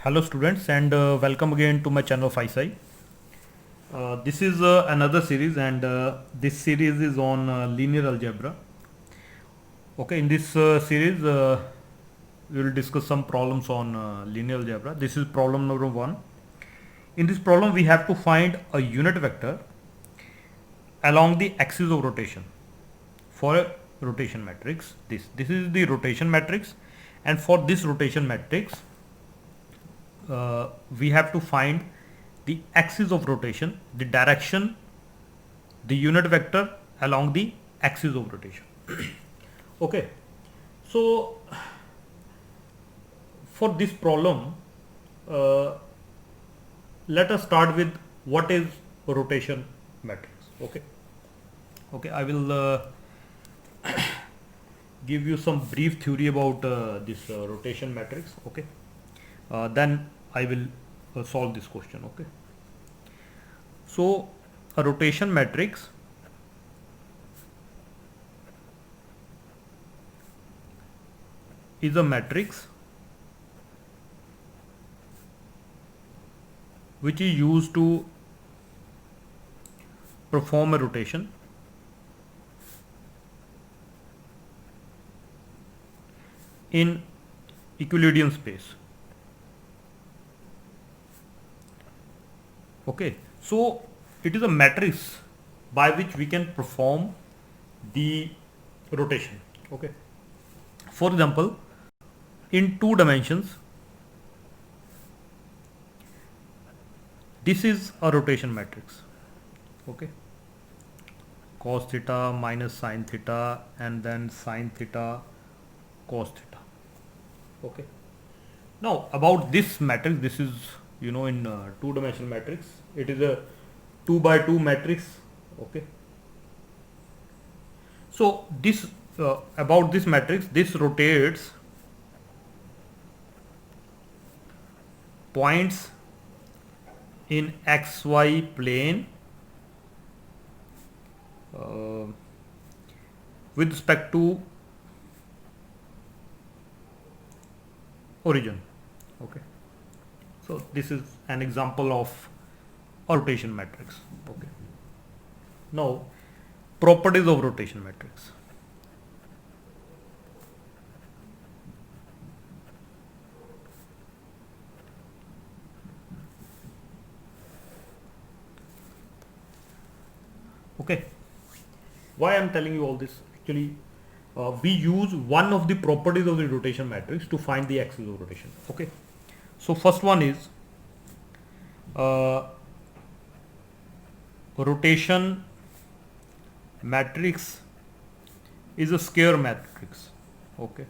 Hello students and welcome again to my channel FISI. This is another series and this series is on linear algebra. Okay, in this series we will discuss some problems on linear algebra. This is problem number 1. In this problem we have to find a unit vector along the axis of rotation for a rotation matrix. This is the rotation matrix, and for this rotation matrix we have to find the axis of rotation, the direction, the unit vector along the axis of rotation. Okay, so for this problem let us start with what is a rotation matrix. Okay, I will give you some brief theory about this rotation matrix. Okay, then I will solve this question. Okay, so a rotation matrix is a matrix which is used to perform a rotation in Euclidean space. Okay, so it is a matrix by which we can perform the rotation. Okay, for example, in 2 dimensions, this is a rotation matrix. Okay, cos theta minus sin theta and then sin theta cos theta. Okay, now about this matrix, this is in 2-dimensional matrix, it is a 2 by 2 matrix. Okay, so this about this matrix, this rotates points in xy plane with respect to origin. Okay, so this is an example of a rotation matrix. Okay, now properties of rotation matrix. Okay, why I am telling you all this? Actually, we use one of the properties of the rotation matrix to find the axis of rotation. Okay, so first one is rotation matrix is a square matrix. Okay,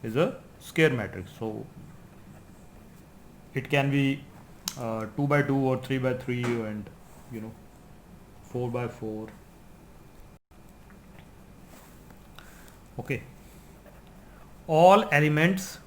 is a square matrix, so it can be 2 by 2 or 3 by 3 and 4 by 4. Okay, all elements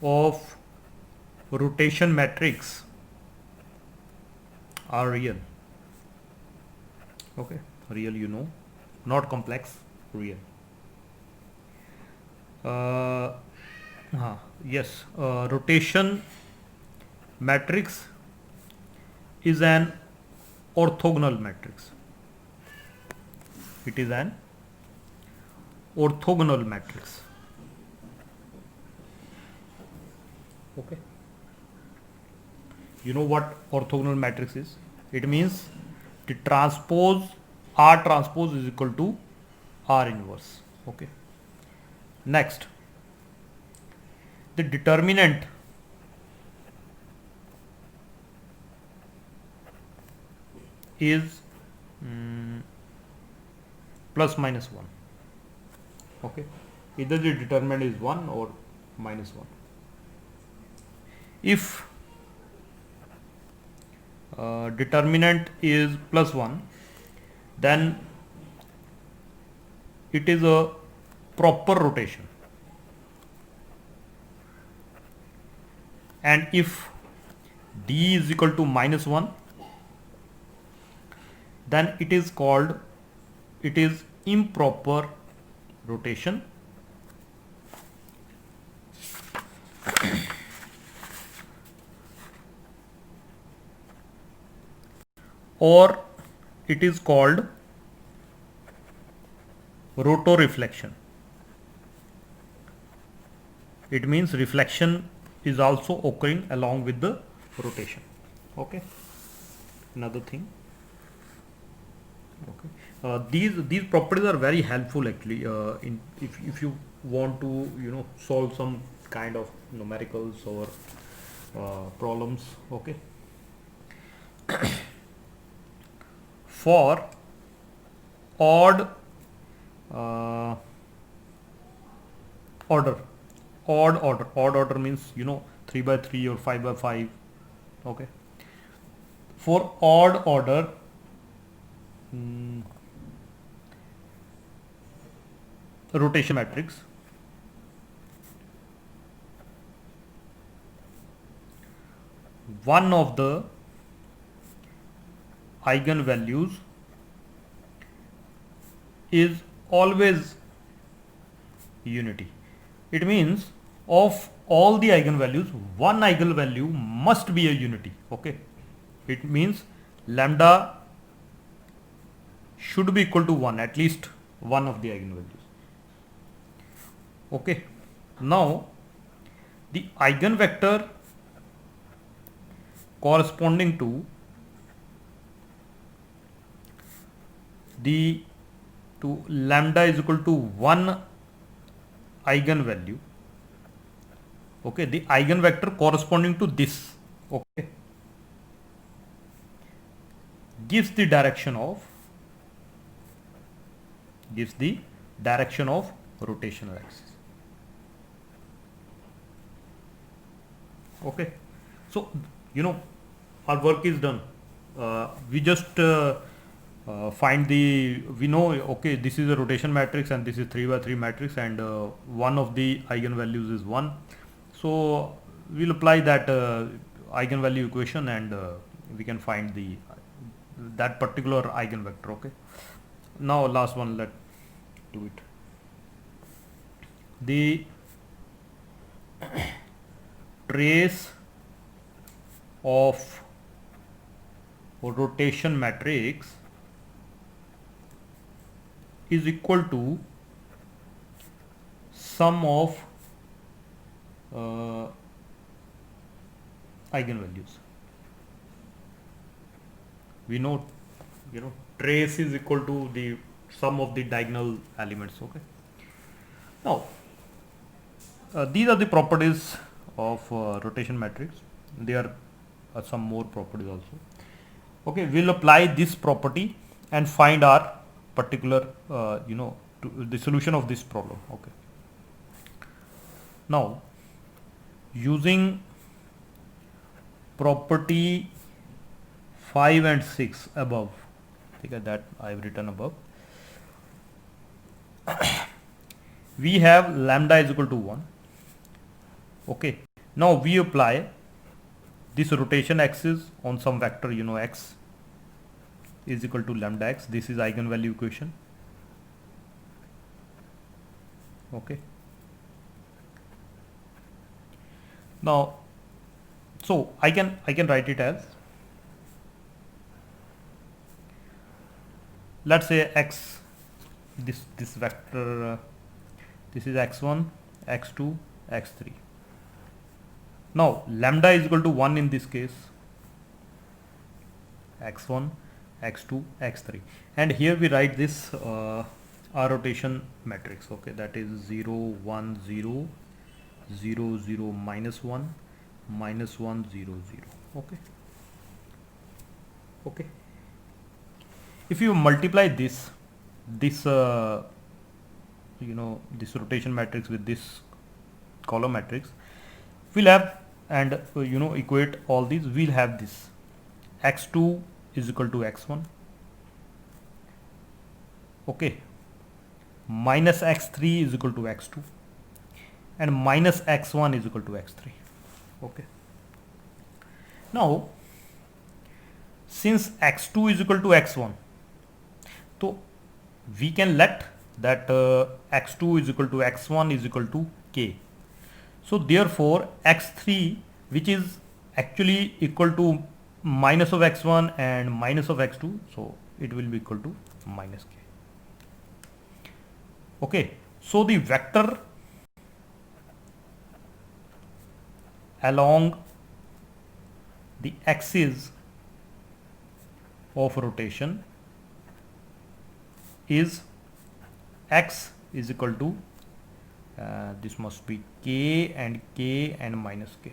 of rotation matrix are real. Okay, real, not complex, real. Yes, rotation matrix is an orthogonal matrix. It is an orthogonal matrix. Okay, you know what orthogonal matrix is? It means the transpose R transpose is equal to R inverse. Okay, next, the determinant is plus minus 1. Okay, either the determinant is 1 or minus 1. If determinant is plus 1, then it is a proper rotation, and if d is equal to minus 1, then it is improper rotation, or it is called rotoreflection. It means reflection is also occurring along with the rotation. Okay, another thing. Okay, these properties are very helpful actually in if you want to solve some kind of numericals or problems. Okay, for odd uh, order, odd order means 3 by 3 or 5 by 5. Okay, for odd order, rotation matrix, one of the eigenvalues is always unity. It means of all the eigenvalues, one eigenvalue must be a unity. Okay, it means lambda should be equal to 1, at least one of the eigenvalues. Okay, now the eigenvector corresponding to lambda is equal to 1 eigenvalue. Okay, the eigenvector corresponding to this, okay, gives the direction of rotational axis. Okay, so our work is done. We just find we know, okay, this is a rotation matrix and this is 3 by 3 matrix, and one of the eigenvalues is 1. So we'll apply that eigenvalue equation, and we can find that particular eigenvector. Okay, now last one, let's do it. The trace of rotation matrix is equal to sum of eigenvalues. We know trace is equal to the sum of the diagonal elements. Okay, now these are the properties of rotation matrix. There are some more properties also. Okay, we'll apply this property and find our particular the solution of this problem. Okay, now using property 5 and 6 above, okay, that I have written above, we have lambda is equal to 1. Okay, now we apply this rotation axis on some vector, x is equal to lambda x. This is eigenvalue equation. Okay, now so I can write it as, let's say x, this vector, this is x1, x2, x3. Now lambda is equal to 1 in this case, x1, x2, x3, and here we write this our rotation matrix. Okay, that is 0 1 0 0 0 minus 1 minus 1 0 0. Okay, okay, if you multiply this this rotation matrix with this column matrix, we'll have, and equate all these, we'll have this x2 is equal to x1, okay, minus x3 is equal to x2, and minus x1 is equal to x3. Okay, now since x2 is equal to x1, so we can let that x2 is equal to x1 is equal to k. So therefore x3, which is actually equal to minus of x1 and minus of x2, so it will be equal to minus k. Okay, so the vector along the axis of rotation is x is equal to this must be k and minus k,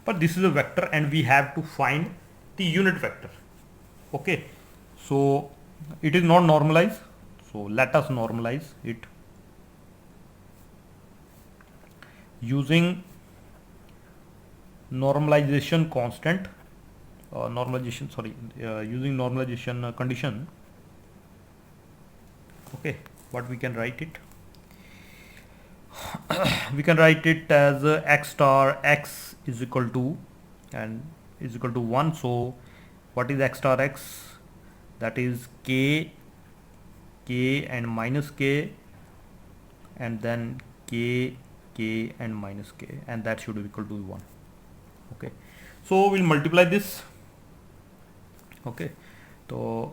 but this is a vector and we have to find the unit vector. Okay, so it is not normalized, so let us normalize it using normalization constant, using normalization condition. Okay, what we can write it? We can write it as x star x is equal to and is equal to 1. So what is x star x? That is k and minus k, and then k and minus k, and that should be equal to 1. Okay, so we'll multiply this. Okay, so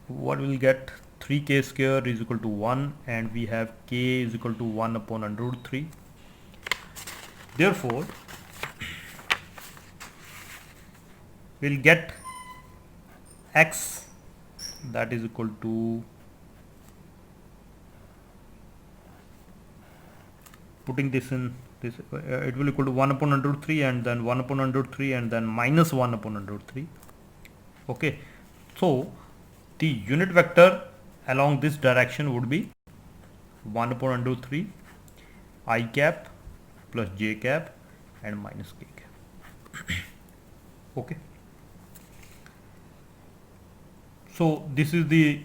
what we'll get, 3k square is equal to 1, and we have k is equal to 1 upon under root 3. Therefore we'll get x that is equal to, putting this in this, it will equal to 1 upon under root 3 and then 1 upon under root 3 and then minus 1 upon under root 3. Okay, so the unit vector along this direction would be 1 upon under root 3 I cap plus j cap and minus k cap. Okay, so this is the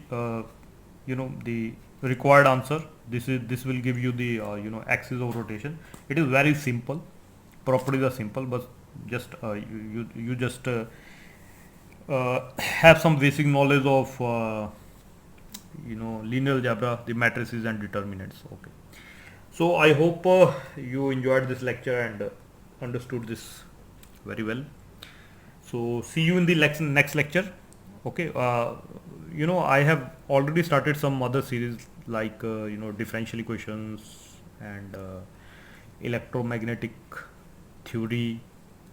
the required answer. This will give you the axis of rotation. It is very simple, properties are simple, but just you just have some basic knowledge of linear algebra, the matrices and determinants. Okay, so I hope you enjoyed this lecture and understood this very well. So see you in the next lecture. Okay, I have already started some other series like differential equations and electromagnetic theory.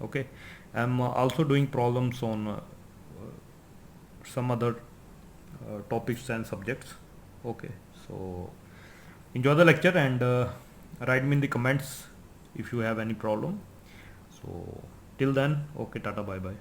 Okay, I'm also doing problems on some other topics and subjects. Okay, so enjoy the lecture and write me in the comments if you have any problem. So till then, okay, tata, bye bye.